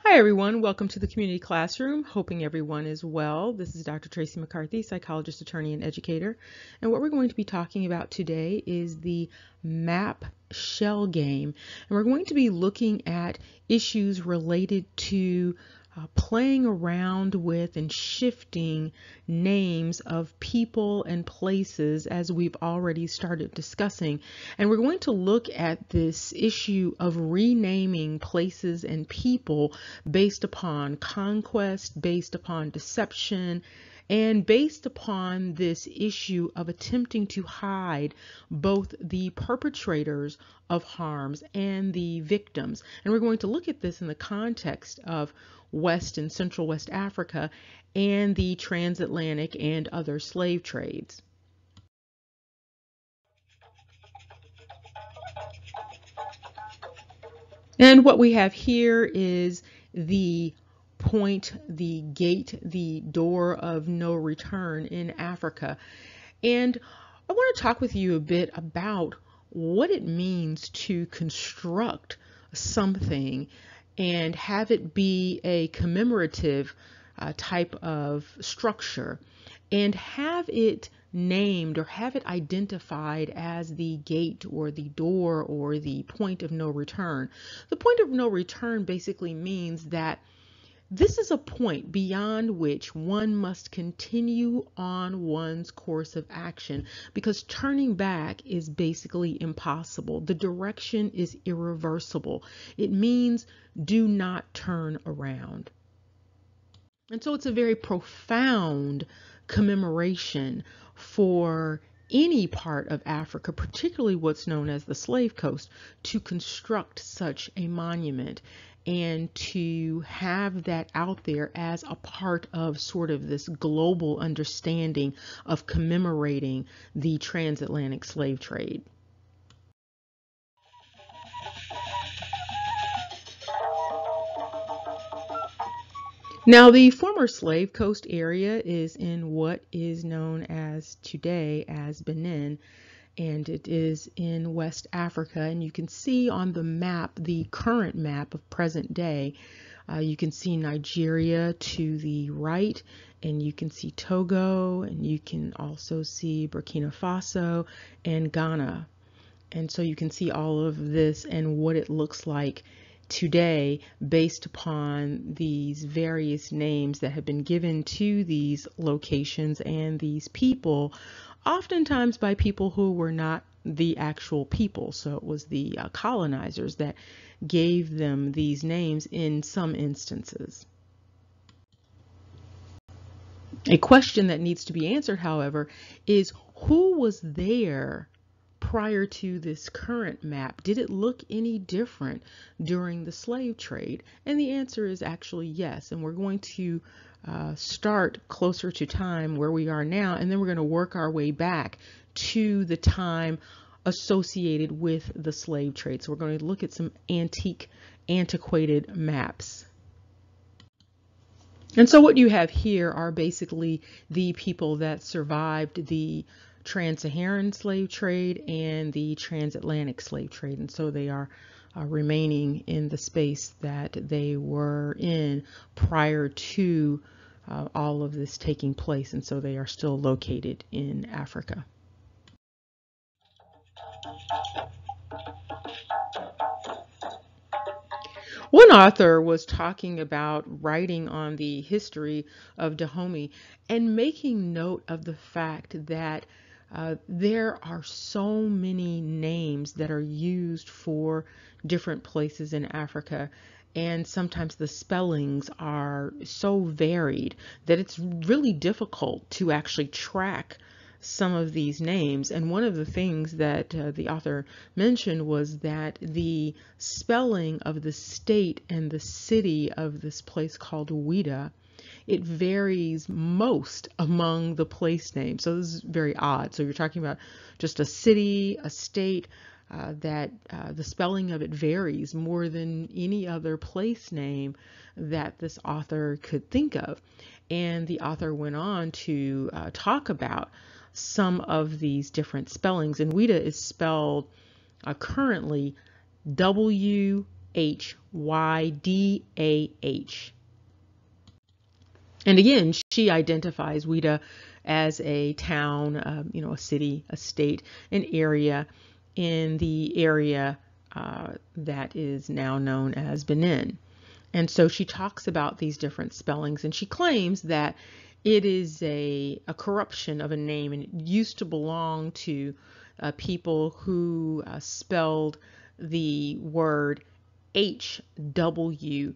Hi everyone, welcome to the community classroom. Hoping everyone is well. This is Dr. Tracey McCarthy, psychologist, attorney, and educator. And what we're going to be talking about today is the map shell game. And we're going to be looking at issues related to playing around with and shifting names of people and places, as we've already started discussing. And we're going to look at this issue of renaming places and people based upon conquest, based upon deception, and based upon this issue of attempting to hide both the perpetrators of harms and the victims. And we're going to look at this in the context of West and Central West Africa and the transatlantic and other slave trades. And what we have here is the point, the gate, the door of no return in Africa. And I want to talk with you a bit about what it means to construct something and have it be a commemorative type of structure and have it named or have it identified as the gate or the door or the point of no return. The point of no return basically means that this is a point beyond which one must continue on one's course of action, because turning back is basically impossible. The direction is irreversible. It means do not turn around. And so it's a very profound commemoration for any part of Africa, particularly what's known as the Slave Coast, to construct such a monument and to have that out there as a part of sort of this global understanding of commemorating the transatlantic slave trade. Now, the former Slave Coast area is in what is known as today as Benin, and it is in West Africa. And you can see on the map, the current map of present day, you can see Nigeria to the right, and you can see Togo, and you can also see Burkina Faso and Ghana. And so you can see all of this and what it looks like today based upon these various names that have been given to these locations and these people, oftentimes by people who were not the actual people. So it was the colonizers that gave them these names in some instances. A question that needs to be answered, however, is who was there prior to this current map? Did it look any different during the slave trade? And the answer is actually yes. And we're going to start closer to time where we are now, and then we're going to work our way back to the time associated with the slave trade. So we're going to look at some antiquated maps. And so what you have here are basically the people that survived the trans-Saharan slave trade and the transatlantic slave trade. And so they are remaining in the space that they were in prior to all of this taking place. And so they are still located in Africa. One author was talking about writing on the history of Dahomey and making note of the fact that there are so many names that are used for different places in Africa, and sometimes the spellings are so varied that it's really difficult to actually track some of these names. And one of the things that the author mentioned was that the spelling of the state and the city of this place called Ouida, it varies most among the place names. So this is very odd. So you're talking about just a city, a state, that the spelling of it varies more than any other place name that this author could think of. And the author went on to talk about some of these different spellings. And Ouida is spelled currently W-I-D-A. And again, she identifies Ouida as a town, a city, a state, an area in the area that is now known as Benin. And so she talks about these different spellings, and she claims that it is a corruption of a name, and it used to belong to people who spelled the word HWEDA.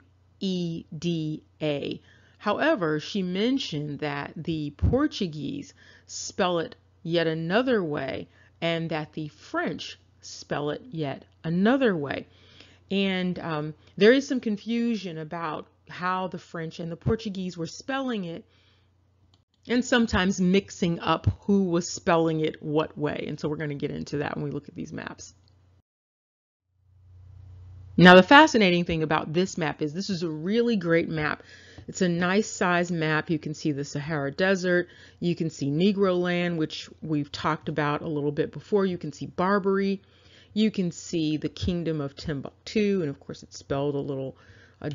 However, she mentioned that the Portuguese spell it yet another way, and that the French spell it yet another way. And there is some confusion about how the French and the Portuguese were spelling it, and sometimes mixing up who was spelling it what way. And so we're going to get into that when we look at these maps. Now, the fascinating thing about this map is this is a really great map. It's a nice size map. You can see the Sahara Desert. You can see Negro land, which we've talked about a little bit before. You can see Barbary. You can see the Kingdom of Timbuktu, and of course it's spelled a little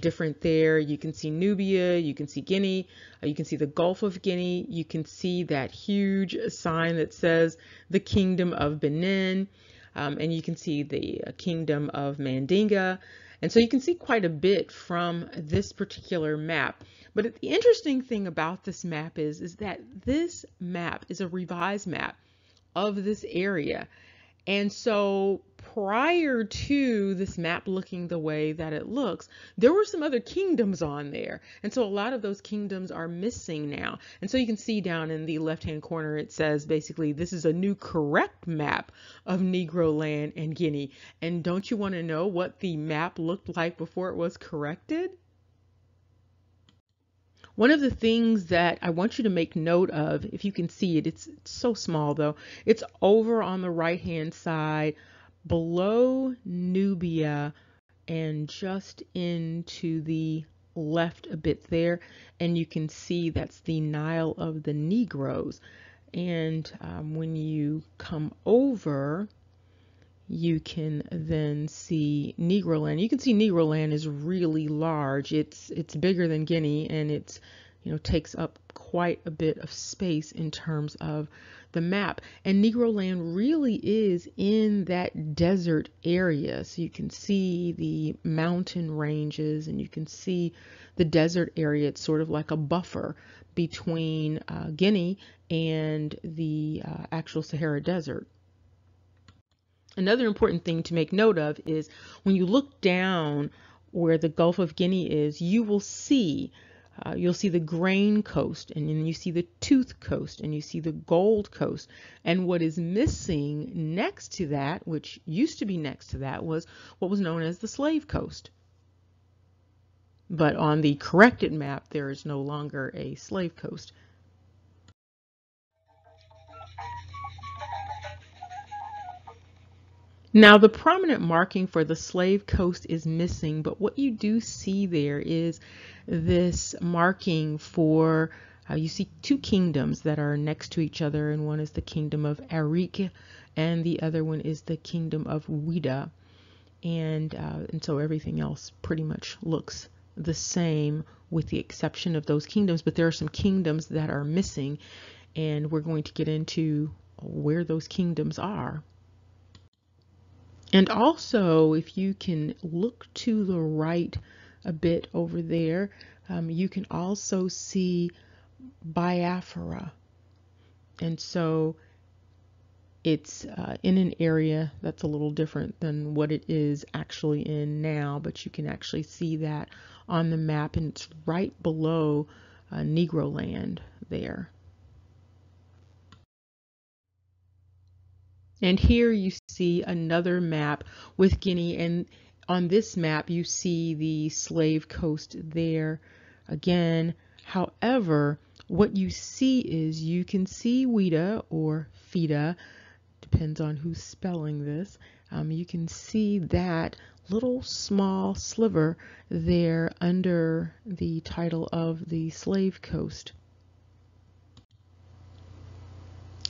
different there. You can see Nubia. You can see Guinea. You can see the Gulf of Guinea. You can see that huge sign that says the Kingdom of Benin. And you can see the Kingdom of Mandinga. And so you can see quite a bit from this particular map. But the interesting thing about this map is that this map is a revised map of this area. And so prior to this map looking the way that it looks, there were some other kingdoms on there. And so a lot of those kingdoms are missing now. And so you can see down in the left-hand corner, it says basically this is a new correct map of Negro land and Guinea. And don't you want to know what the map looked like before it was corrected? One of the things that I want you to make note of, if you can see it, it's so small though, it's over on the right-hand side below Nubia and just into the left a bit there. And you can see that's the Nile of the Negroes. And when you come over, you can then see Negro land. You can see Negro land is really large. It's bigger than Guinea, and it's takes up quite a bit of space in terms of the map. And Negro land really is in that desert area. So you can see the mountain ranges, and you can see the desert area. It's sort of like a buffer between Guinea and the actual Sahara Desert. Another important thing to make note of is when you look down where the Gulf of Guinea is, you will see you'll see the Grain Coast, and then you see the Tooth Coast, and you see the Gold Coast. And what is missing next to that, which used to be next to that, was what was known as the Slave Coast. But on the corrected map, there is no longer a Slave Coast. Now, the prominent marking for the Slave Coast is missing, but what you do see there is this marking for, you see two kingdoms that are next to each other, and one is the Kingdom of Arik, and the other one is the Kingdom of Ouida. And so everything else pretty much looks the same with the exception of those kingdoms, but there are some kingdoms that are missing, and we're going to get into where those kingdoms are. And also, if you can look to the right a bit over there, you can also see Biafra. And so it's in an area that's a little different than what it is actually in now, but you can actually see that on the map, and it's right below Negro land there. And here you see another map with Guinea, and on this map you see the Slave Coast there again. However, what you see is you can see Ouida or Fida, depends on who's spelling this. You can see that little small sliver there under the title of the Slave Coast.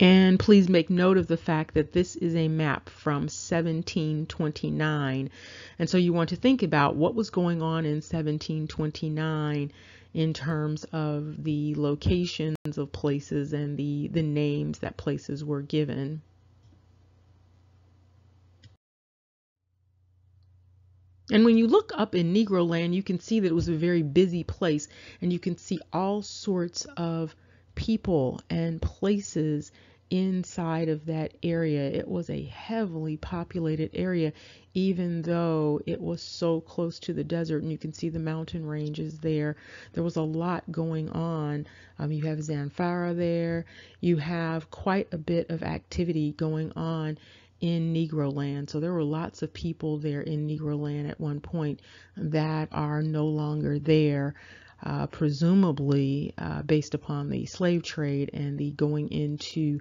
And please make note of the fact that this is a map from 1729. And so you want to think about what was going on in 1729 in terms of the locations of places and the names that places were given. And when you look up in Negro land, you can see that it was a very busy place, and you can see all sorts of people and places inside of that area. It was a heavily populated area, even though it was so close to the desert, and you can see the mountain ranges there. There was a lot going on. You have Zamfara there. You have quite a bit of activity going on in Negro land. So there were lots of people there in Negro land at one point that are no longer there, presumably based upon the slave trade and the going into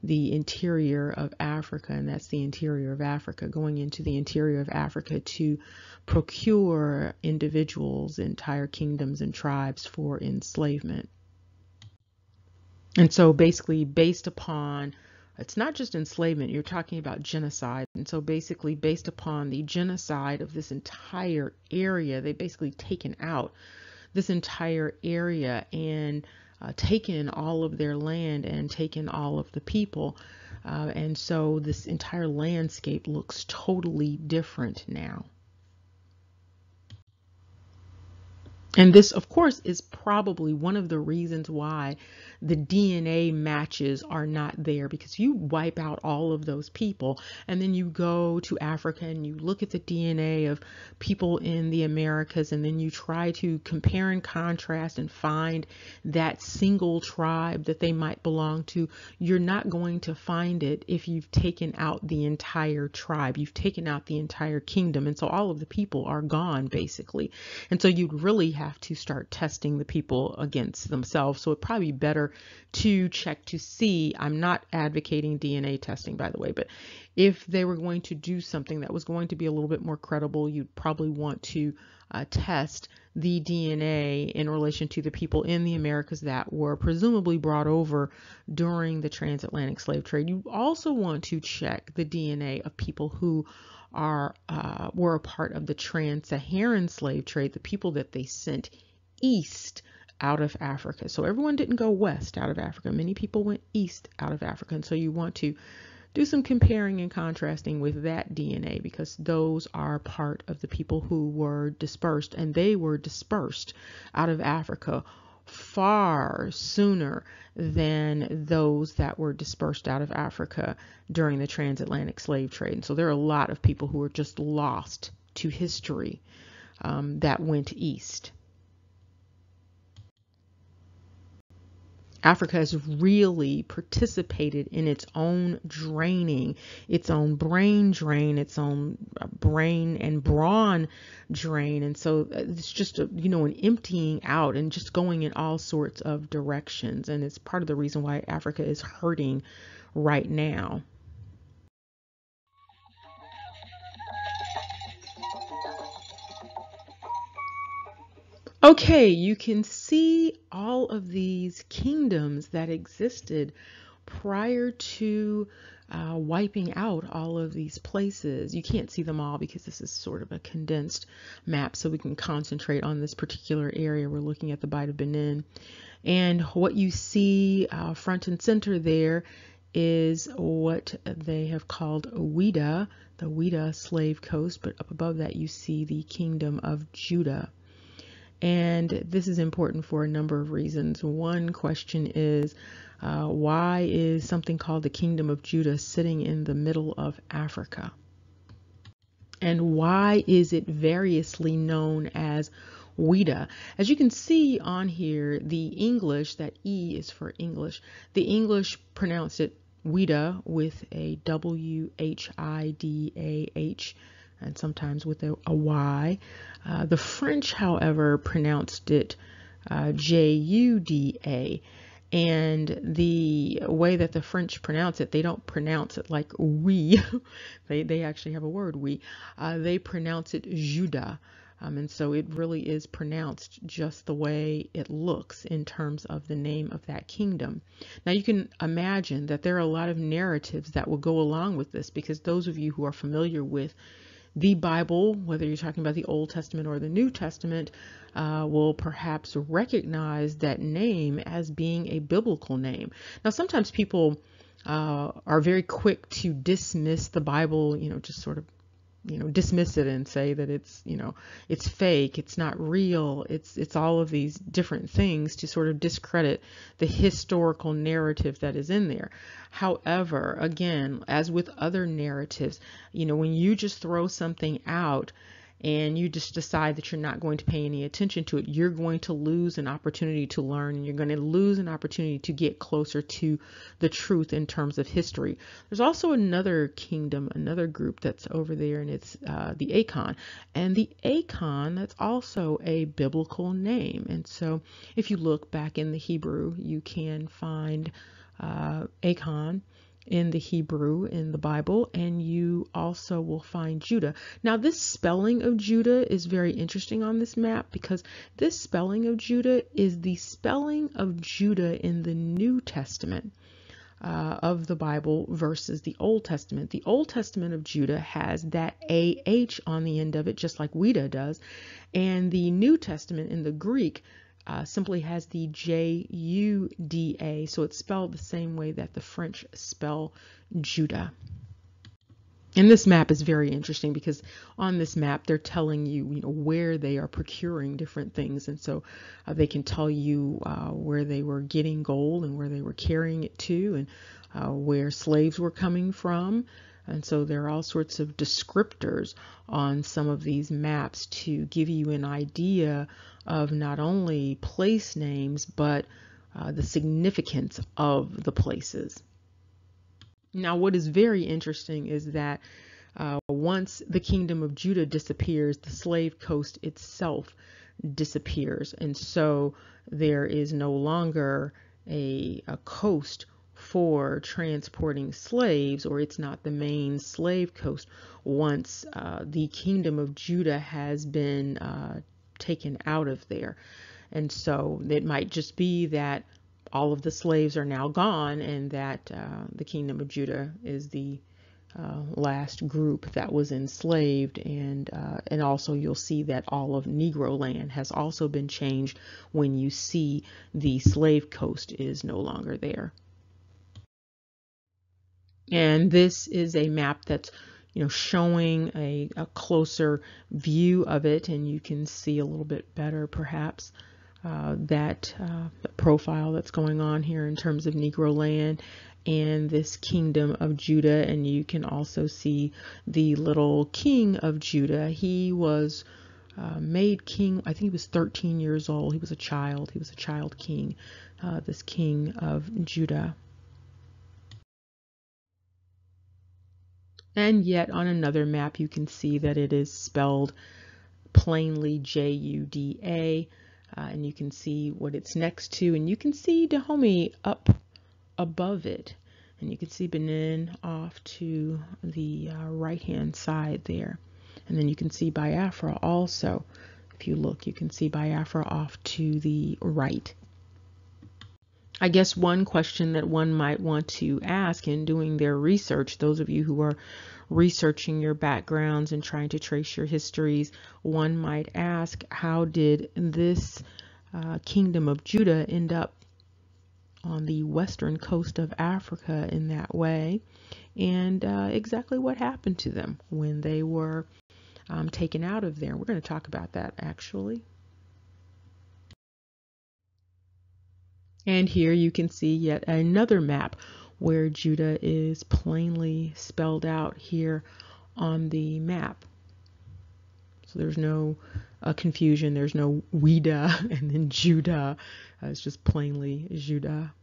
the interior of Africa, and that's the interior of Africa, going into the interior of Africa to procure individuals, entire kingdoms and tribes for enslavement. And so basically based upon, it's not just enslavement, you're talking about genocide. And so basically based upon the genocide of this entire area, they basically taken out this entire area and taken all of their land and taken all of the people. And so this entire landscape looks totally different now. And this, of course, is probably one of the reasons why the DNA matches are not there, because you wipe out all of those people and then you go to Africa and you look at the DNA of people in the Americas, and then you try to compare and contrast and find that single tribe that they might belong to. You're not going to find it if you've taken out the entire tribe. You've taken out the entire kingdom. And so all of the people are gone, basically. And so you'd really have to start testing the people against themselves. So it'd probably be better to check to see. I'm not advocating DNA testing, by the way, but if they were going to do something that was going to be a little bit more credible, you'd probably want to test the DNA in relation to the people in the Americas that were presumably brought over during the transatlantic slave trade. You also want to check the DNA of people who were a part of the trans-Saharan slave trade, the people that they sent east out of Africa. So everyone didn't go west out of Africa. Many people went east out of Africa. And so you want to do some comparing and contrasting with that DNA, because those are part of the people who were dispersed, and they were dispersed out of Africa far sooner than those that were dispersed out of Africa during the transatlantic slave trade. And so there are a lot of people who are just lost to history that went east. Africa has really participated in its own draining, its own brain drain, its own brain and brawn drain. And so it's just, an emptying out and just going in all sorts of directions. And it's part of the reason why Africa is hurting right now. Okay, you can see all of these kingdoms that existed prior to wiping out all of these places. You can't see them all because this is sort of a condensed map, so we can concentrate on this particular area. We're looking at the Bight of Benin. And what you see front and center there is what they have called Ouida, the Ouida slave coast, but up above that you see the Kingdom of Judah. And this is important for a number of reasons. One question is, why is something called the Kingdom of Judah sitting in the middle of Africa? And why is it variously known as Ouida? As you can see on here, the English, that E is for English, the English pronounce it Ouida with a W-H-I-D-A-H, and sometimes with a Y. The French, however, pronounced it J-U-D-A. And the way that the French pronounce it, they don't pronounce it like we. They actually have a word, we. They pronounce it Judah. And so it really is pronounced just the way it looks in terms of the name of that kingdom. Now you can imagine that there are a lot of narratives that will go along with this, because those of you who are familiar with the Bible, whether you're talking about the Old Testament or the New Testament, will perhaps recognize that name as being a biblical name. Now, sometimes people are very quick to dismiss the Bible, just sort of, dismiss it and say that it's, it's fake, it's not real, it's all of these different things to sort of discredit the historical narrative that is in there. However, again, as with other narratives, when you just throw something out and you just decide that you're not going to pay any attention to it, you're going to lose an opportunity to learn, and you're going to lose an opportunity to get closer to the truth in terms of history. There's also another kingdom, another group that's over there, and it's the Acon. And the Acon, that's also a biblical name. And so if you look back in the Hebrew, you can find Acon in the Hebrew in the Bible, and you also will find Judah. Now, this spelling of Judah is very interesting on this map, because this spelling of Judah is the spelling of Judah in the New Testament of the Bible versus the Old Testament. The Old Testament of Judah has that AH on the end of it, just like Judah does, and the New Testament in the Greek simply has the Juda, so it's spelled the same way that the French spell Judah. And this map is very interesting, because on this map they're telling you, where they are procuring different things, and so they can tell you where they were getting gold and where they were carrying it to, and where slaves were coming from. And so there are all sorts of descriptors on some of these maps to give you an idea of not only place names, but the significance of the places. Now, what is very interesting is that once the kingdom of Judah disappears, the slave coast itself disappears. And so there is no longer a coast for transporting slaves, or it's not the main slave coast once the kingdom of Judah has been taken out of there. And so it might just be that all of the slaves are now gone, and that the kingdom of Judah is the last group that was enslaved, and also you'll see that all of Negro land has also been changed when you see the slave coast is no longer there. And this is a map that's showing a closer view of it, and you can see a little bit better perhaps that profile that's going on here in terms of Negro land and this kingdom of Judah. And you can also see the little king of Judah. He was made king, I think he was 13 years old. He was a child king, this king of Judah. And yet on another map you can see that it is spelled plainly Juda, and you can see what it's next to, and you can see Dahomey up above it, and you can see Benin off to the right hand side there, and then you can see Biafra also. If you look, you can see Biafra off to the right. I guess one question that one might want to ask in doing their research, those of you who are researching your backgrounds and trying to trace your histories, one might ask, how did this kingdom of Judah end up on the western coast of Africa in that way, and exactly what happened to them when they were taken out of there? We're going to talk about that actually. And here you can see yet another map where Judah is plainly spelled out here on the map. So there's no confusion. There's no Wida and then Judah. It's just plainly Judah.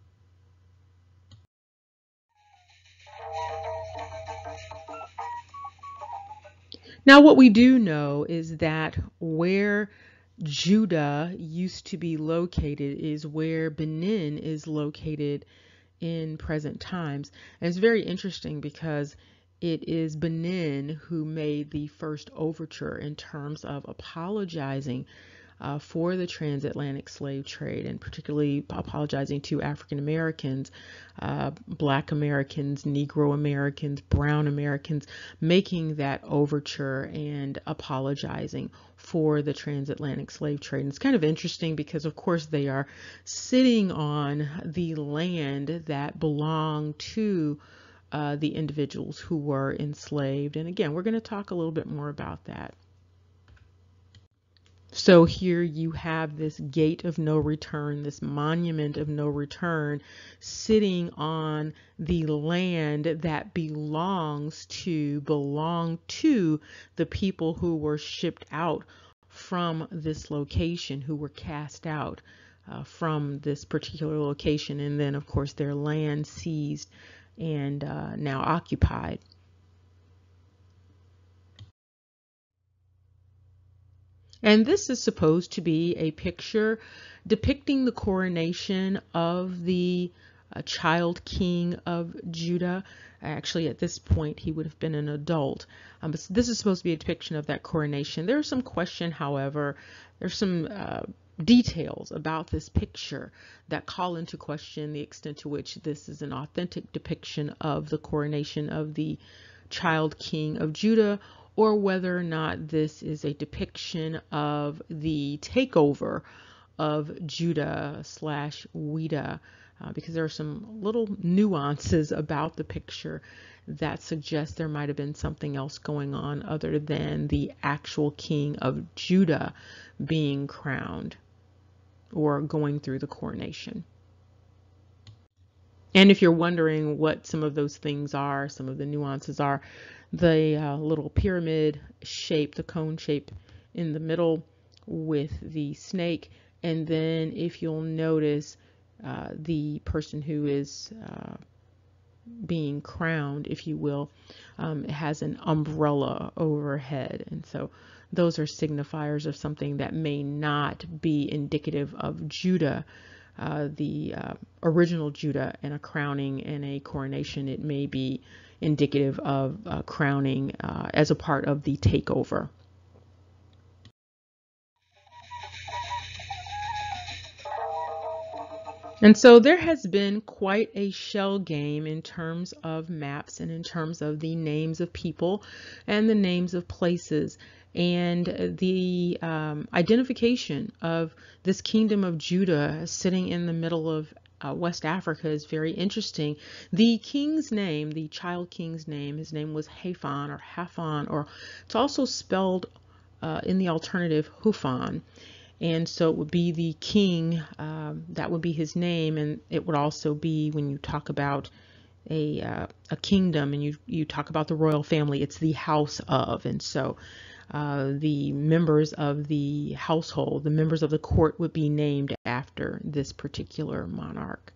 Now, what we do know is that where Judah used to be located is where Benin is located in present times. And it's very interesting because it is Benin who made the first overture in terms of apologizing for the transatlantic slave trade, and particularly apologizing to African Americans, Black Americans, Negro Americans, Brown Americans, making that overture and apologizing for the transatlantic slave trade. And it's kind of interesting because, of course, they are sitting on the land that belonged to the individuals who were enslaved. And again, we're going to talk a little bit more about that. So here you have this gate of no return, this monument of no return, sitting on the land that belonged to the people who were shipped out from this location, who were cast out from this particular location, and then of course their land seized and now occupied. And this is supposed to be a picture depicting the coronation of the child king of Judah. Actually, at this point, he would have been an adult. But this is supposed to be a depiction of that coronation. There's some question, however, there's some details about this picture that call into question the extent to which this is an authentic depiction of the coronation of the child king of Judah, or whether or not this is a depiction of the takeover of Judah/Weda, because there are some little nuances about the picture that suggest there might have been something else going on other than the actual king of Judah being crowned or going through the coronation. And if you're wondering what some of those things are, some of the nuances are, the little pyramid shape, the cone shape in the middle with the snake. And then if you'll notice, the person who is being crowned, if you will, has an umbrella overhead. And so those are signifiers of something that may not be indicative of Judah, the original Judah, and a crowning and a coronation. It may be indicative of crowning as a part of the takeover. And so there has been quite a shell game in terms of maps and in terms of the names of people and the names of places, and the identification of this kingdom of Judah sitting in the middle of West Africa is very interesting. The king's name, the child king's name, his name was Hafan, or it's also spelled in the alternative Hufan. And so it would be the king, that would be his name, and it would also be, when you talk about a kingdom and you talk about the royal family, it's the house of. And so the members of the household, the members of the court, would be named after this particular monarch.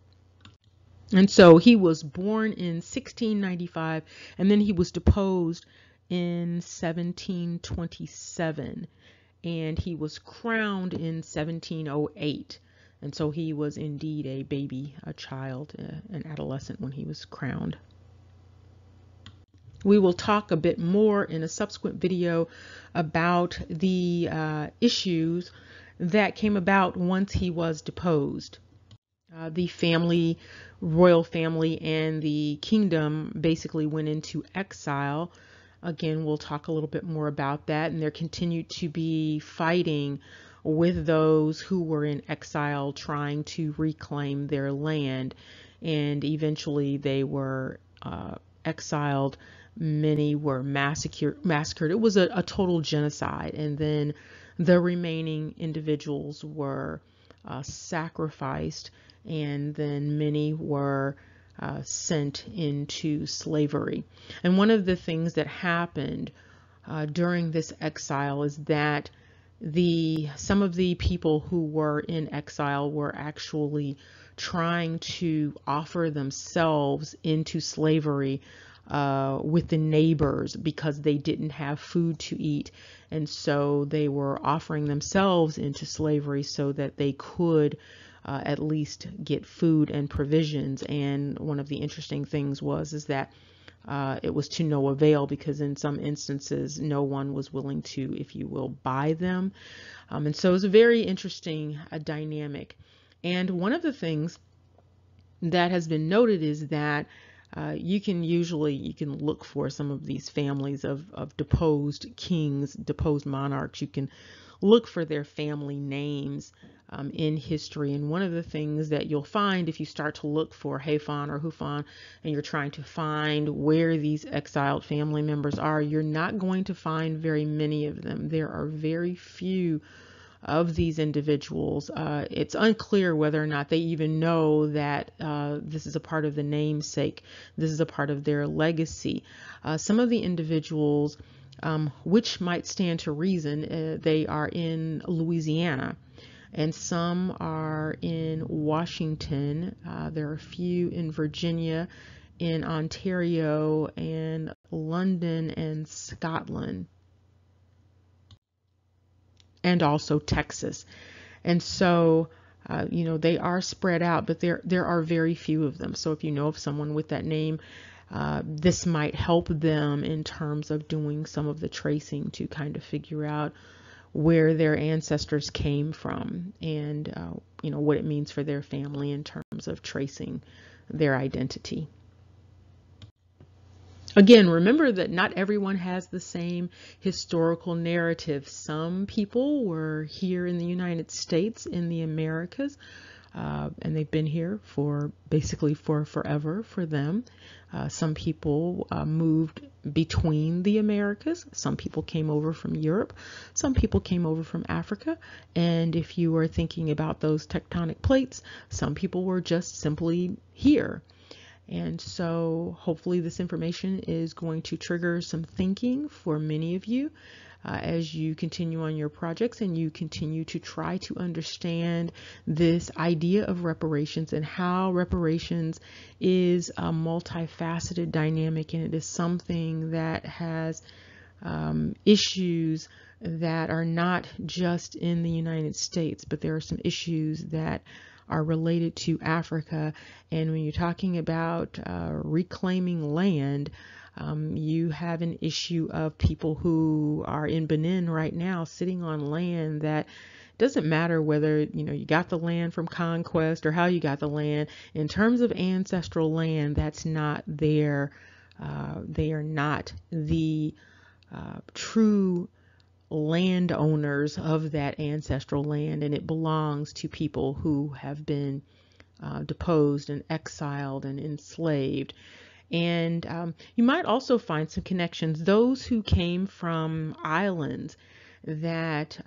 And so he was born in 1695, and then he was deposed in 1727. And he was crowned in 1708. And so he was indeed a baby, a child, an adolescent when he was crowned. We will talk a bit more in a subsequent video about the issues that came about once he was deposed. The family, royal family, and the kingdom basically went into exile. Again, we'll talk a little bit more about that, and there continued to be fighting with those who were in exile trying to reclaim their land, and eventually they were exiled. Many were massacred. It was a total genocide, and then the remaining individuals were sacrificed, and then many were sent into slavery. And one of the things that happened during this exile is that some of the people who were in exile were actually trying to offer themselves into slavery with the neighbors because they didn't have food to eat. And so they were offering themselves into slavery so that they could at least get food and provisions. And one of the interesting things is that it was to no avail, because in some instances no one was willing to, if you will, buy them. And so it's a very interesting dynamic. And one of the things that has been noted is that you can look for some of these families of deposed kings, deposed monarchs. You can look for their family names in history. And one of the things that you'll find if you start to look for Hefan or Hufan, and you're trying to find where these exiled family members are, you're not going to find very many of them. There are very few of these individuals. It's unclear whether or not they even know that this is a part of the namesake. This is a part of their legacy. Some of the individuals, which might stand to reason, they are in Louisiana, and some are in Washington. There are a few in Virginia, in Ontario, and London and Scotland, and also Texas. And so, they are spread out, but there are very few of them. So if you know of someone with that name, this might help them in terms of doing some of the tracing to kind of figure out where their ancestors came from, and what it means for their family in terms of tracing their identity. Again, remember that not everyone has the same historical narrative. Some people were here in the United States, in the Americas, and they've been here for basically for forever for them. Some people moved between the Americas. Some people came over from Europe. Some people came over from Africa. And if you are thinking about those tectonic plates, some people were just simply here. And so hopefully this information is going to trigger some thinking for many of you as you continue on your projects and you continue to try to understand this idea of reparations and how reparations is a multifaceted dynamic, and it is something that has issues that are not just in the United States, but there are some issues that are related to Africa. And when you're talking about reclaiming land, you have an issue of people who are in Benin right now sitting on land that doesn't matter whether you got the land from conquest or how you got the land. In terms of ancestral land, that's not their they are not the true landowners of that ancestral land, and it belongs to people who have been deposed and exiled and enslaved. And you might also find some connections. Those who came from islands that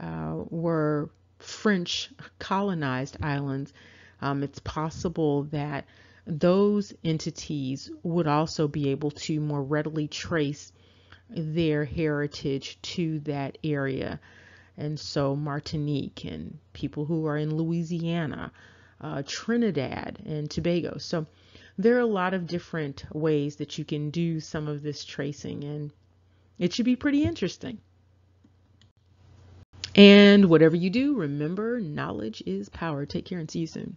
were French colonized islands, it's possible that those entities would also be able to more readily trace their heritage to that area. And so Martinique and people who are in Louisiana, Trinidad and Tobago. So there are a lot of different ways that you can do some of this tracing, and it should be pretty interesting. And whatever you do, remember, knowledge is power. Take care and see you soon.